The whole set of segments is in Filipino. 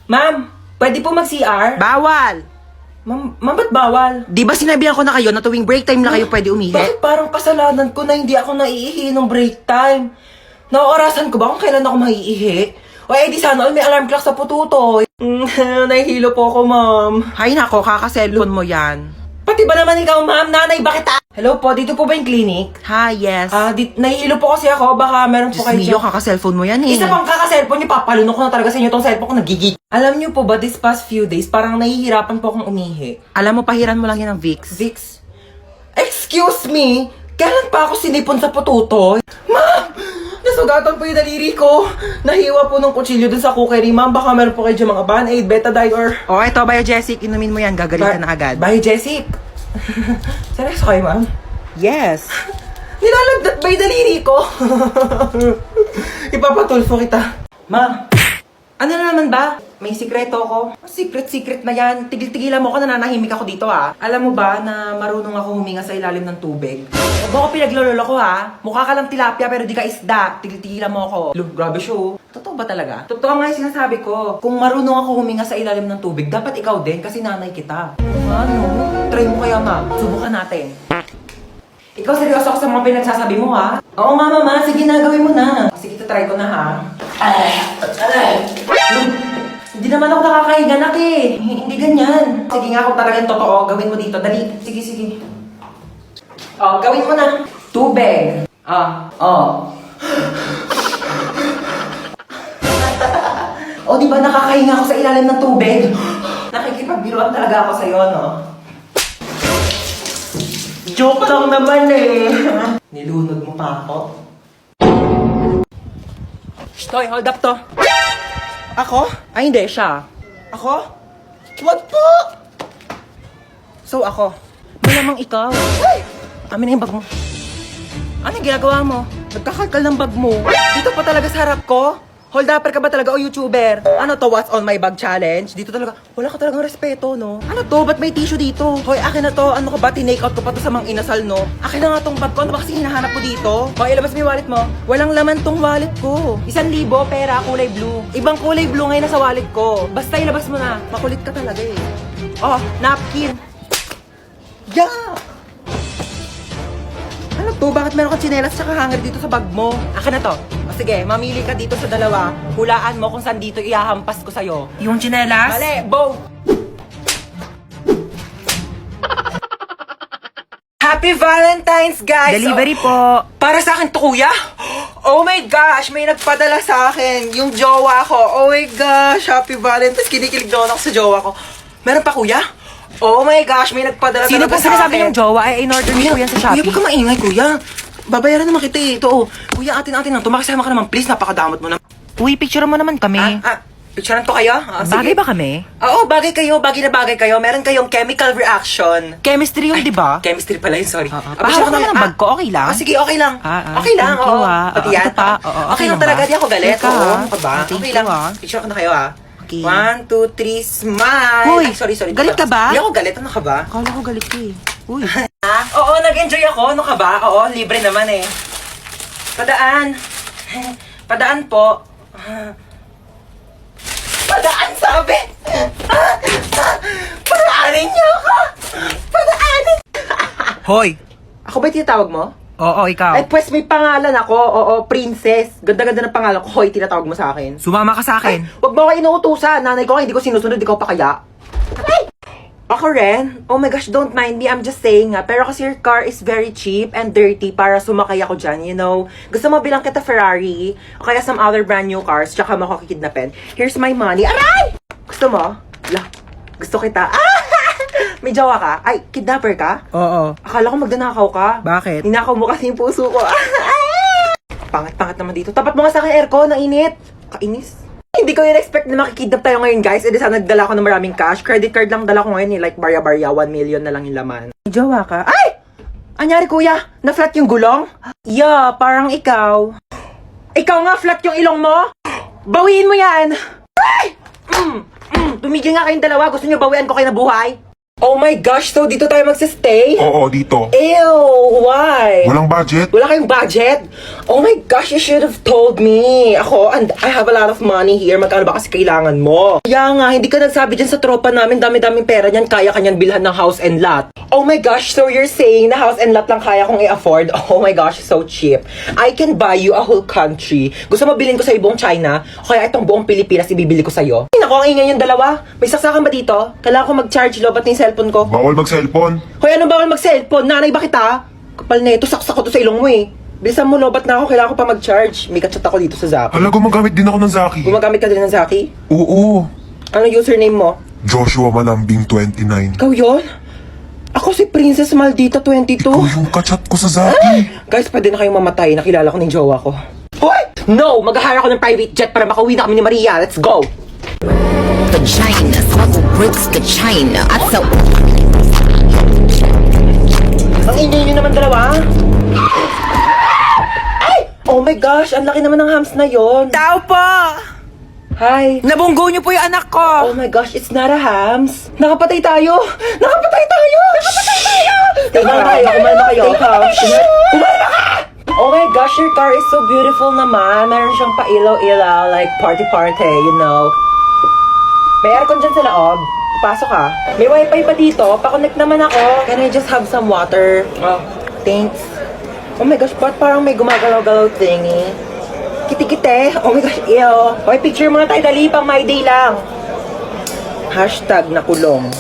Ma'am, pwede po mag-CR? Bawal! Ma'am, ba't bawal? Di ba sinabihan ko na kayo na tuwing break time na kayo pwede umihi? Bakit parang kasalanan ko na hindi ako naiihi ng break time? Naorasan ko ba kung kailan ako maiihi? O di sana may alarm clock sa pututoy. Nahihilo po ako, ma'am. Hay nako, kaka-cellphone mo yan. Pati ba naman ikaw, ma'am? Nanay, bakit Hello po, dito po ba yung clinic? Ha, yes. Nahihilo po kasi ako. Baka meron po Diyos kayo mio, kaka-cellphone mo yan eh. Isa pang kaka-cellphone niyo, papalunok ko na talaga sa inyo tong cellphone ko, nagigig. Alam niyo po ba, this past few days, parang nahihirapan po akong umihi. Alam mo, pahiran mo lang yan ng Vicks. Vicks? Excuse me? Kailan pa ako sinipon sa pututoy? Ma'am! Nasugatan po yung daliri ko. Nahiwa po ng kutsilyo dun sa cookery. Ma'am, baka meron po kayo dyan mga Band-Aid, Betadine, or... O, eto, Biogesic, inumin mo yan, gagalitan na agad. Bye, Jessic. Seryoso kayo, ma'am? Yes. Nilalagdat ba yung daliri ko? Ipapatulfo kita. Ma'am, ano na naman ba? May sikreto ko. Secret na yan. Tigil-tigilan mo ako, nananahimik ako dito ha. Alam mo ba na marunong ako huminga sa ilalim ng tubig? Huwag mo ako pinaglololo ko ha. Mukha ka lang tilapia pero di ka isda. Tigil-tigilan mo ako. Look, grabe show. Totoo ba talaga? Totoo nga yung sinasabi ko. Kung marunong ako huminga sa ilalim ng tubig, dapat ikaw din kasi nanay kita. Ano? Try mo kaya ma. Subukan natin. Ikaw seryoso ako sa mga pinagsasabi mo ha? Oo nga mama, sige na, gawin mo na. Sige, try ko na ha. Hindi naman ako nakakahiga nak eh. Hindi ganyan. Sige nga kung talagang totoo, gawin mo dito. Dali. Sige. Oh, gawin mo na. Tubig. Oh, di ba nakakahinga ako sa ilalim ng tubig? Nakikipagbiruan talaga ako sa'yo, no? Joke lang naman eh. Nilunod mo pa ako. Toy, hold up to. Ako? Ay, hindi. Siya. Ako? Wag po! So, ako. Malamang ikaw. Ay! Amin na yung bag mo. Ano yung ginagawa mo? Nagkakalkal ng bag mo. Dito pa talaga sa harap ko? Hold upper ka ba talaga o YouTuber? Ano to, what's on my bag challenge? Dito talaga, wala ka talagang respeto, no? Ano to, ba't may tissue dito? Hoy, akin na to, ano ka ba, tinake out ko pa to sa mga inasal, no? Akin na nga tong bag ko, ano ba kasi hinahanap ko dito? Hoy, ilabas mo yung wallet mo. Walang laman tong wallet ko. 1,000 pera, kulay blue. Ibang kulay blue ngayon nasa wallet ko. Basta ilabas mo na, makulit ka talaga eh. Oh, napkin. Yeah! Ano to? Bakit meron kang tsinelas tsaka hanger dito sa bag mo? Akin na to. O sige, mamili ka dito sa dalawa. Hulaan mo kung saan dito ihahampas ko sa'yo. Yung tsinelas? Mali! Both! Happy Valentine's, guys! Delivery Oh, po. para sa akin to, kuya? Oh my gosh! May nagpadala sa akin. Yung jowa ko. Oh my gosh! Happy Valentine's. Kinikilig doon ako sa jowa ko. Meron pa, kuya? Oh my gosh! May nagpadala Sino talaga po sa sinasabi akin. yung jowa? Ay, in-order niyo po yan sa Shopee. Kuya, huwag ka maingay, kuya. Babayaran naman kita eh. Ito, oh. Kuya, atin lang. Tumakasama ka naman, please. Napakadamot mo na. Uy, picture mo naman kami. Picturean ko kayo? Bagay ba kami? Oo, bagay kayo. Bagay na bagay kayo. Meron kayong chemical reaction. Chemistry yun, di ba? Chemistry pala yun, sorry. Pahawak naman ang bag ko, okay lang? Sige, okay lang. Okay lang, thank you, oo. Pati yan. Ito pa, oo, Okay lang lang talaga, ba? di ako galit. Teka, Oo, ano ka ba? thank Okay you, lang. Picture ko na kayo, Okay. 1, 2, 3, smile. Hoy, Ay, sorry. galit ka ba? Hindi ako galit. Ano ka ba? Akala ko galit ka eh. Uy. Oo, nag-enjoy ako. Ano ka ba? Oo, libre naman eh. Padaan. Padaan po. Padaan, sabi! Padaanin niyo ako! Padaanin! Hoy. Ako ba yung tinatawag mo? Oo, ikaw. Ay, pues may pangalan ako. Oo, princess. Ganda-ganda ng pangalan ko. Hoy, tinatawag mo sa akin. Sumama ka sa akin. Huwag mo ako inuutusan. Nanay ko, hindi ko sinusunod. Ikaw pa kaya? Ay! Ako rin? Oh my gosh, don't mind me. I'm just saying nga. Pero kasi your car is very cheap and dirty para sumakay ako dyan, you know. Gusto mo bilang kita Ferrari o kaya some other brand new cars tsaka mo ako kidnapin. Here's my money. Aray! Gusto mo? La, gusto kita. May jowa ka? Ay, kidnapper ka? Oo. Akala ko magdanakaw ka. Bakit? Ninakaw mo kasi yung puso ko. Pangat-pangat naman dito. Tapat mo nga sa akin aircon, nainit. Kainis. Hindi ko in-expect na makikidnap tayo ngayon, guys. E di sana nagdala ko ng maraming cash. Credit card lang dala ko ngayon, eh. Like barya-barya, 1 million na lang yung laman. May jowa ka? Ay! Anyari, kuya? Na-flat yung gulong? Yeah, parang ikaw. Ikaw nga, flat yung ilong mo? Bawiin mo yan! Ay! Tumigil nga kayong dalawa. Gusto niyo bawian ko kayo na buhay? Oh my gosh, so dito tayo magsistay? Oo, dito. Ew, why? Walang budget? Wala kayong budget? Oh my gosh, you should have told me. Ako, and I have a lot of money here. Magkano ba kasi kailangan mo? Kaya nga, hindi ka nagsabi dyan sa tropa namin, dami-daming pera niyan, kaya kanyan bilhan ng house and lot. Oh my gosh, so you're saying na house and lot lang kaya kong i-afford? Oh my gosh, so cheap. I can buy you a whole country. Gusto mo bilhin ko sa buong China? O kaya itong buong Pilipinas ibibili ko sa'yo? Ay, naku, ang ingay yung dalawa. May saksakan ba dito? Kailangan ko mag-charge, lobat na yung cellphone ko. Bawal mag-cellphone. Hoy, ano bawal mag-cellphone? Nanay ba kita? Kapal na ito, saksak ko to sa ilong mo eh. Bilisan mo, lobat na ako. Kailangan ko pa mag-charge. May kachat ako dito sa Zaki. Hala, gumagamit din ako ng Zaki. Gumagamit ka din ng Zaki? Oo. Ano username mo? Joshua Malambing 29. Ikaw yun? Ako si Princess Maldita 22. Ikaw yung kachat ko sa Zaki. Guys, pwede na kayong mamatay. Nakilala ko ng jowa ko. Hoy! No! Mag-hire ako ng private jet para makauwi na kami ni Maria. Let's go! Vagina, smuggle bricks to China. I sell. Ang ingay nyo naman dalawa. Ay! Oh my gosh! Ang laki naman ng hams na yon. Tao po! Hi! Nabunggo niyo po yung anak ko! Oh my gosh, it's not a hams. Nakapatay tayo! Nakapatay tayo! Nakapatay tayo! Tingnan kayo, kumalma kayo. Kumalma ka! Oh my gosh, your car is so beautiful naman. Meron siyang pa-ilaw-ilaw, like party-party, you know. May aircon dyan sa loob. Pasok ka. May wifi pa dito. Pa-connect naman ako. Can I just have some water? Oh, thanks. Oh my gosh, ba't parang may gumagalaw-galaw thingy? Kiti-kite. Oh my gosh, ew. Okay, picture muna tayo. Dali, pang my day lang. Hashtag nakulong.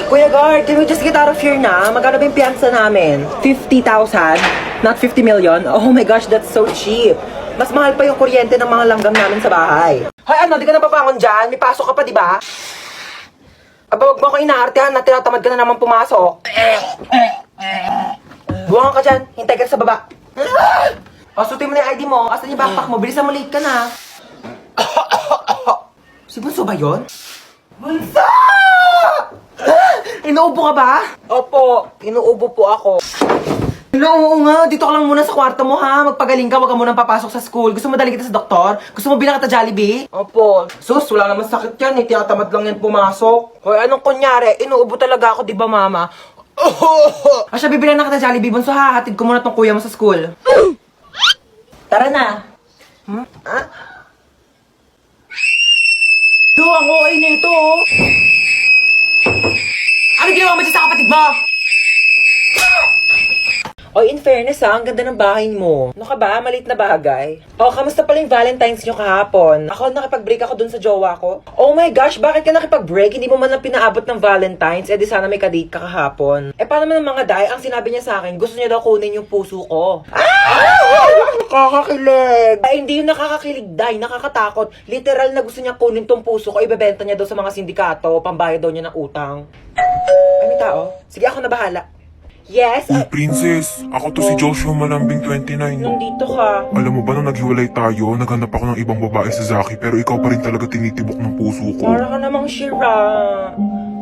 Kuya Guard, can we just get out of here na? Magkano ba yung piyansa namin? 50,000? Not 50 million? Oh my gosh, that's so cheap. Mas mahal pa yung kuryente ng mga langgam namin sa bahay. Hoy, ano? Di ka na papangon dyan? May pasok ka pa, di ba? Aba, wag mo ako inaartehan na tinatamad ka na naman pumasok. Buwangan ka dyan. Hintay ka sa baba. Pasutin mo na yung ID mo. Asan yung backpack mo? Bilisan mo, late ka na. Si Bunso ba yun? Bunso! Inuubo ka ba? Opo, inuubo po ako. Oo nga, dito ka lang muna sa kwarto mo ha. Magpagaling ka, wag ka munang papasok sa school. Gusto mo dali kita sa doktor? Gusto mo bilang kita Jollibee? Opo. Sus, wala naman sakit yan. Tinatamad lang yan pumasok. Hoy, anong kunyari? Inuubo talaga ako, di ba mama? Asya, bibilang na kita Jollibee. Bunso ha, hatid ko muna tong kuya mo sa school. Tara na. Ah? Do, ang OA na ito oh. Ano ginawa mo dyan sa kapatid mo? O, in fairness ha, ang ganda ng bahay mo. Ano ka ba? Maliit na bagay. O, kamusta pala yung Valentine's nyo kahapon? Ako, nakipag-break ako dun sa jowa ko. Oh my gosh, bakit ka nakipag-break? Hindi mo man lang pinaabot ng Valentine's. Eh, di sana may kadate ka kahapon. Eh, paano naman mga day? Ang sinabi niya sa akin, gusto niya daw kunin yung puso ko. Nakakakilig. Ay, hindi yung nakakakilig, day. Nakakatakot. Literal na gusto niya kunin tong puso ko. Ibebenta niya daw sa mga sindikato. Pambayad daw niya ng utang. Ay, may tao? Sige, ako na bahala. Yes? Uy, princess. Ako to si Joshua Malambing 29. Nandito ka. Alam mo ba nung naghiwalay tayo, naghanap ako ng ibang babae sa Zaki, pero ikaw pa rin talaga tinitibok ng puso ko. Para ka namang shira.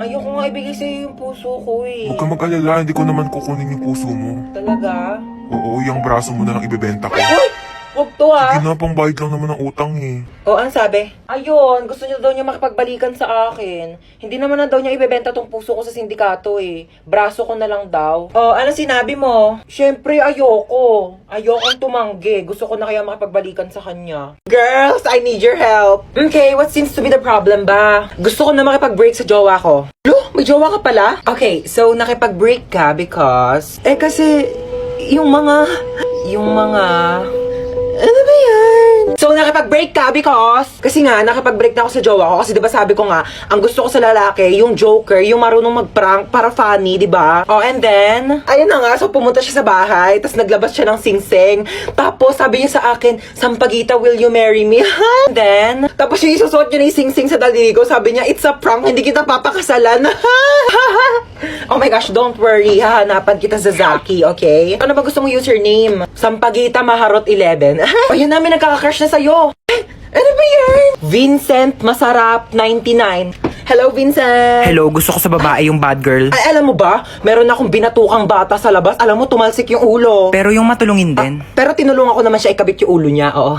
Ayoko nga ibigay sa'yo yung puso ko eh. Huwag ka mag-alala, hindi ko naman kukunin yung puso mo. Talaga? Oo, yung braso mo na lang ibebenta ko. Uy! Huwag to ha. Sige na, pambayad lang naman ng utang eh. O, ang sabi? Ayun, gusto niya daw niya makipagbalikan sa akin. Hindi naman na daw niya ibebenta tong puso ko sa sindikato eh. Braso ko na lang daw. O, ano sinabi mo? Siyempre, ayoko. Ayokong tumanggi. Gusto ko na kaya makipagbalikan sa kanya. Girls, I need your help. Okay, what seems to be the problem ba? Gusto ko na makipag-break sa jowa ko. Lo, may jowa ka pala? Okay, so nakipag-break ka because... kasi, yung mga... Ano ba yan? So, nakipag-break ka because... Kasi nga, nakipag-break na ako sa jowa ko. Kasi diba sabi ko nga, ang gusto ko sa lalaki, yung joker, yung marunong mag-prank para funny, diba? Oh, and then, ayun na nga, so pumunta siya sa bahay, tapos naglabas siya ng sing-sing. Tapos, sabi niya sa akin, Sampaguita, will you marry me? And then, tapos yung isusuot niya na yung sing-sing sa daliri ko, sabi niya, it's a prank, hindi kita papakasalan. Oh my gosh, don't worry, hahanapan kita sa Zaki, okay? Ano ba gusto mong username? Sampaguita Maharot 11. O, yun namin nagkaka-crush na sa'yo. Ano ba yan? Vincent Masarap 99. Hello, Vincent. Hello, gusto ko sa babae yung bad girl. Ay, alam mo ba? Meron akong binatukang bata sa labas. Alam mo, tumalsik yung ulo. Pero yung matulungin din. Pero tinulungan ko naman siya ikabit yung ulo niya, oo.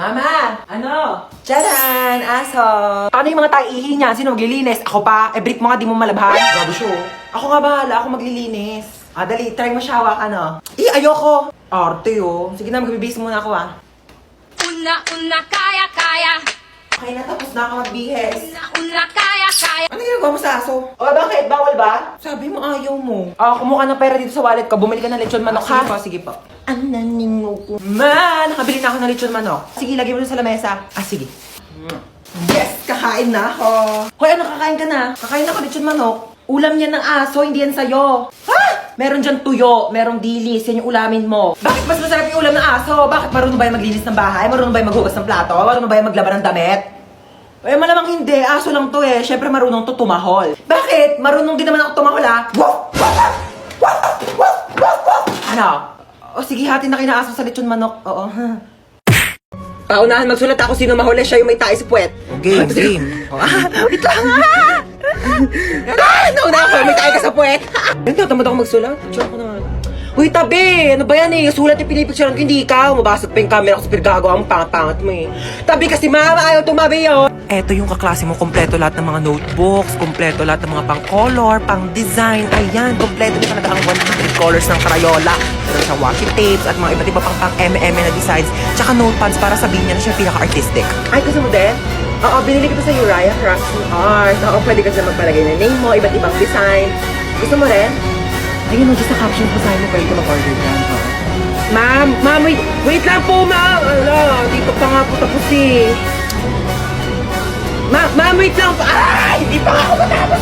Mama! Ano? Tcharan! Aso! Ano yung mga taihi niya? Sino maglilinis? Ako pa? Eh, brief mo nga, di mo malabhan. Grabe siya, oh. Ako nga bahala, ako maglilinis. Ah, dali, try mo siya hawakan, oh. Ayoko! Arte, oh. Sige na, magbibis muna ako, ah. Una, kaya. Okay na, tapos na ako magbihis. Una, kaya. Ano ginagawa mo sa aso? O, bakit? Bawal ba? Sabi mo, ayaw mo. Ah, kumuha ng pera dito sa wallet ko. Bumili ka ng lechon manok, ha? Sige po. Ananingo ko. Man, nakabili na ako ng lechon manok. Sige, lagay mo dun sa lamesa. Ah, sige. Yes, kakain na ako. Hoy, ano, kakain ka na? Kakain na ako lechon manok. Ulam yan ng aso, hindi yan sa'yo. Ha? Meron dyan tuyo, merong dilis, yan yung ulamin mo. Bakit mas masarap yung ulam ng aso? Bakit marunong ba yung maglinis ng bahay? Marunong ba yung maghugas ng plato? Marunong ba yung maglaban ng damit? Eh, malamang hindi. Aso lang to eh. Siyempre marunong to tumahol. Bakit? Marunong din naman ako tumahol ah. Ano? O sige, hati na kinaaso sa lechon manok. Oo. Paunahan, magsulat ako sino mahuli. Siya yung may tae sa puwet. Game, game. Wait lang nauna ako. May tae ka sa puwet. Nagtatamad ako magsulat. Diyan ko naman. Uy, tabi! Ano ba yan eh? Sulat yung pinipicturean ko, hindi ikaw. Mabasag pa yung camera ko sa pinagagawa mo. Pangat-pangat mo eh. Tabi kasi mama, ayaw tumabi yun. Eto yung kaklase mo, kompleto lahat ng mga notebooks, kompleto lahat ng mga pang-color, pang-design. Ayan, kompleto na talaga ang 100 colors ng Crayola. Meron siyang washi tapes at mga iba't iba pang pang-MM na designs. Tsaka notepads para sabihin niya na siya pinaka-artistic. Ay, gusto mo din? Oo, binili ko sa Uriah Crafts and Art. Oo, pwede ka sila magpalagay ng name mo, iba't ibang design. Gusto mo rin? Ayun mo, just sa caption ko sa'yo mo, pwede ka mag-order dyan. Ma'am, wait lang po, ma'am. Ala, dito pa nga po tapos eh. Ma'am, wait lang po. Ay, hindi pa nga ako matapos.